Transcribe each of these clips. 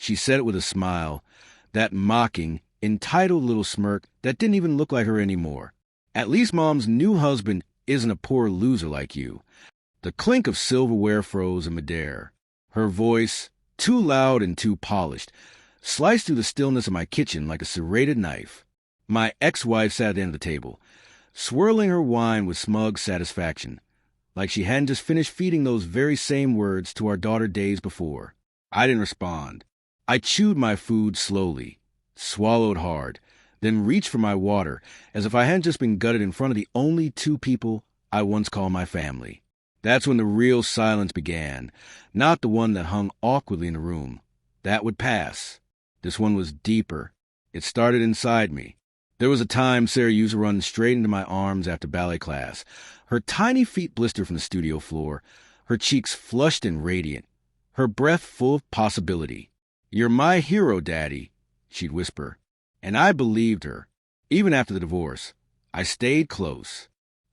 She said it with a smile, that mocking, entitled little smirk that didn't even look like her anymore. At least Mom's new husband isn't a poor loser like you. The clink of silverware froze in midair. Her voice, too loud and too polished, sliced through the stillness of my kitchen like a serrated knife. My ex-wife sat at the end of the table, swirling her wine with smug satisfaction, like she hadn't just finished feeding those very same words to our daughter days before. I didn't respond. I chewed my food slowly, swallowed hard, then reached for my water, as if I hadn't just been gutted in front of the only two people I once called my family. That's when the real silence began, not the one that hung awkwardly in the room. That would pass. This one was deeper. It started inside me. There was a time Sarah used to run straight into my arms after ballet class. Her tiny feet blistered from the studio floor, her cheeks flushed and radiant, her breath full of possibility. "You're my hero, Daddy," she'd whisper. And I believed her. Even after the divorce, I stayed close.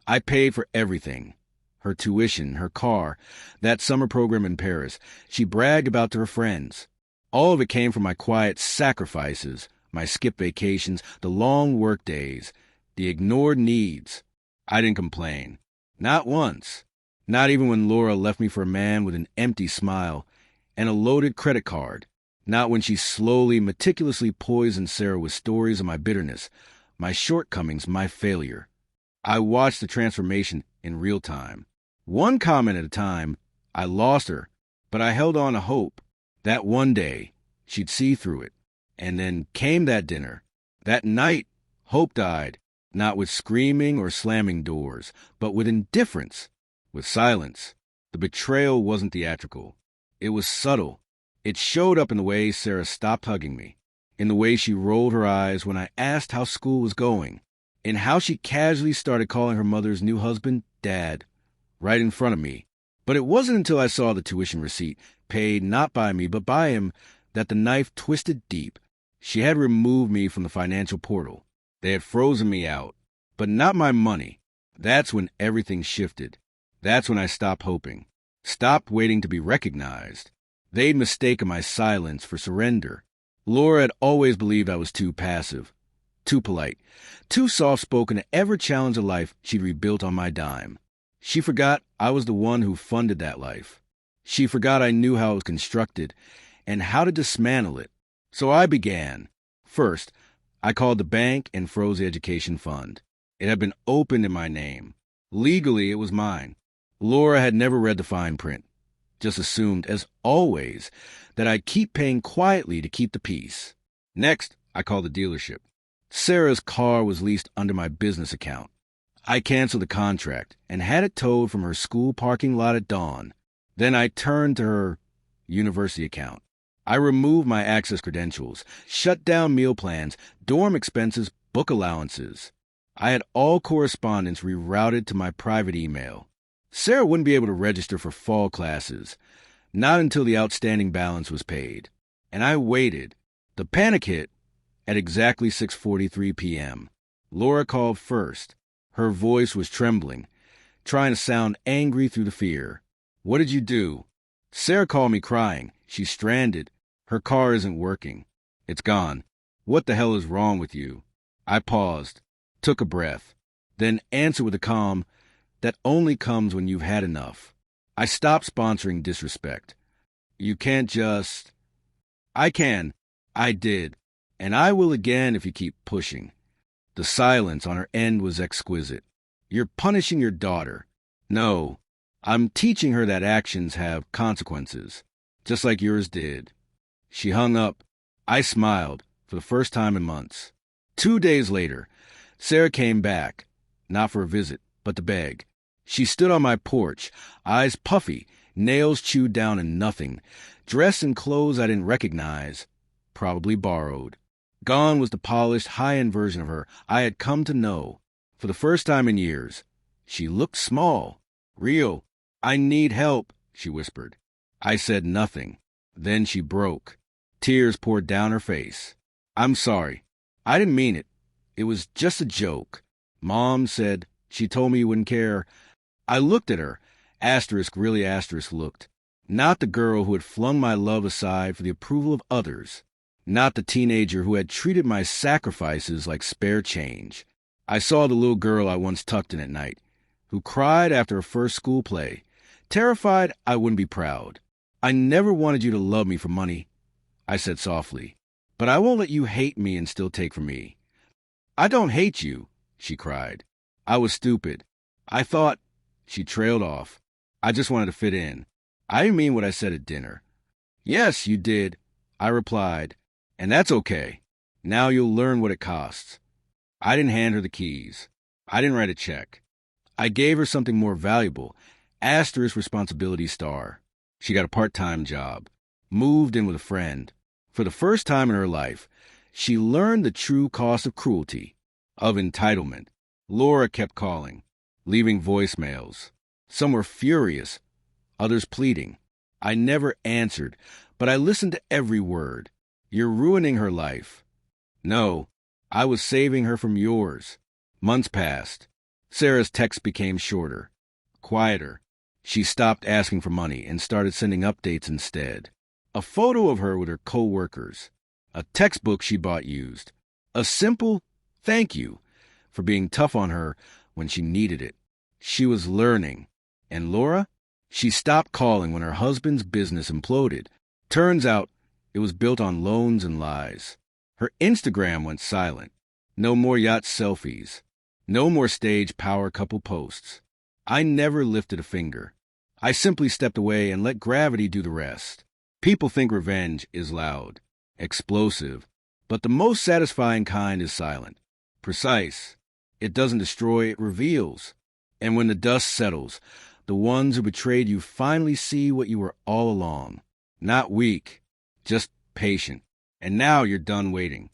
I paid for everything. Her tuition, her car, that summer program in Paris she bragged about to her friends. All of it came from my quiet sacrifices, my skipped vacations, the long work days, the ignored needs. I didn't complain. Not once. Not even when Laura left me for a man with an empty smile and a loaded credit card. Not when she slowly, meticulously poisoned Sarah with stories of my bitterness, my shortcomings, my failure. I watched the transformation in real time. One comment at a time, I lost her, but I held on to hope that one day she'd see through it. And then came that dinner. That night, hope died, not with screaming or slamming doors, but with indifference, with silence. The betrayal wasn't theatrical. It was subtle. It showed up in the way Sarah stopped hugging me, in the way she rolled her eyes when I asked how school was going, in how she casually started calling her mother's new husband Dad, right in front of me. But it wasn't until I saw the tuition receipt, paid not by me but by him, that the knife twisted deep. She had removed me from the financial portal. They had frozen me out, but not my money. That's when everything shifted. That's when I stopped hoping, stopped waiting to be recognized. They'd mistaken my silence for surrender. Laura had always believed I was too passive, too polite, too soft-spoken to ever challenge a life she'd rebuilt on my dime. She forgot I was the one who funded that life. She forgot I knew how it was constructed and how to dismantle it. So I began. First, I called the bank and froze the education fund. It had been opened in my name. Legally, it was mine. Laura had never read the fine print, just assumed, as always, that I'd keep paying quietly to keep the peace. Next, I called the dealership. Sarah's car was leased under my business account. I canceled the contract and had it towed from her school parking lot at dawn. Then I turned to her university account. I removed my access credentials, shut down meal plans, dorm expenses, book allowances. I had all correspondence rerouted to my private email. Sarah wouldn't be able to register for fall classes, not until the outstanding balance was paid. And I waited. The panic hit at exactly 6:43 p.m. Laura called first. Her voice was trembling, trying to sound angry through the fear. "What did you do?" Sarah called me crying. "She's stranded. Her car isn't working. It's gone. What the hell is wrong with you?" I paused, took a breath, then answered with a calm that only comes when you've had enough. I stopped sponsoring disrespect. You can't just... I can. I did. And I will again if you keep pushing. The silence on her end was exquisite. "You're punishing your daughter." "No. I'm teaching her that actions have consequences, just like yours did." She hung up. I smiled, for the first time in months. 2 days later, Sarah came back, not for a visit, but to beg. She stood on my porch, eyes puffy, nails chewed down and nothing, dressed in clothes I didn't recognize, probably borrowed. Gone was the polished, high-end version of her I had come to know. For the first time in years, she looked small, real. "I need help," she whispered. I said nothing. Then she broke. Tears poured down her face. "I'm sorry. I didn't mean it. It was just a joke. Mom said she told me you wouldn't care." I looked at her. Asterisk, really asterisk looked. Not the girl who had flung my love aside for the approval of others. Not the teenager who had treated my sacrifices like spare change. I saw the little girl I once tucked in at night, who cried after her first school play, terrified I wouldn't be proud. I never wanted you to love me for money, I said softly, but I won't let you hate me and still take from me. I don't hate you, she cried. I was stupid. I thought, she trailed off. I just wanted to fit in. I didn't mean what I said at dinner. Yes, you did, I replied, and that's okay. Now you'll learn what it costs. I didn't hand her the keys. I didn't write a check. I gave her something more valuable, asterisk responsibility star. She got a part-time job, moved in with a friend. For the first time in her life, she learned the true cost of cruelty, of entitlement. Laura kept calling, leaving voicemails. Some were furious, others pleading. I never answered, but I listened to every word. You're ruining her life. No, I was saving her from yours. Months passed. Sarah's texts became shorter, quieter. She stopped asking for money and started sending updates instead. A photo of her with her co-workers. A textbook she bought used. A simple thank you for being tough on her when she needed it. She was learning. And Laura? She stopped calling when her husband's business imploded. Turns out it was built on loans and lies. Her Instagram went silent. No more yacht selfies. No more stage power couple posts. I never lifted a finger. I simply stepped away and let gravity do the rest. People think revenge is loud, explosive, but the most satisfying kind is silent. Precise. It doesn't destroy, it reveals. And when the dust settles, the ones who betrayed you finally see what you were all along. Not weak, just patient. And now you're done waiting.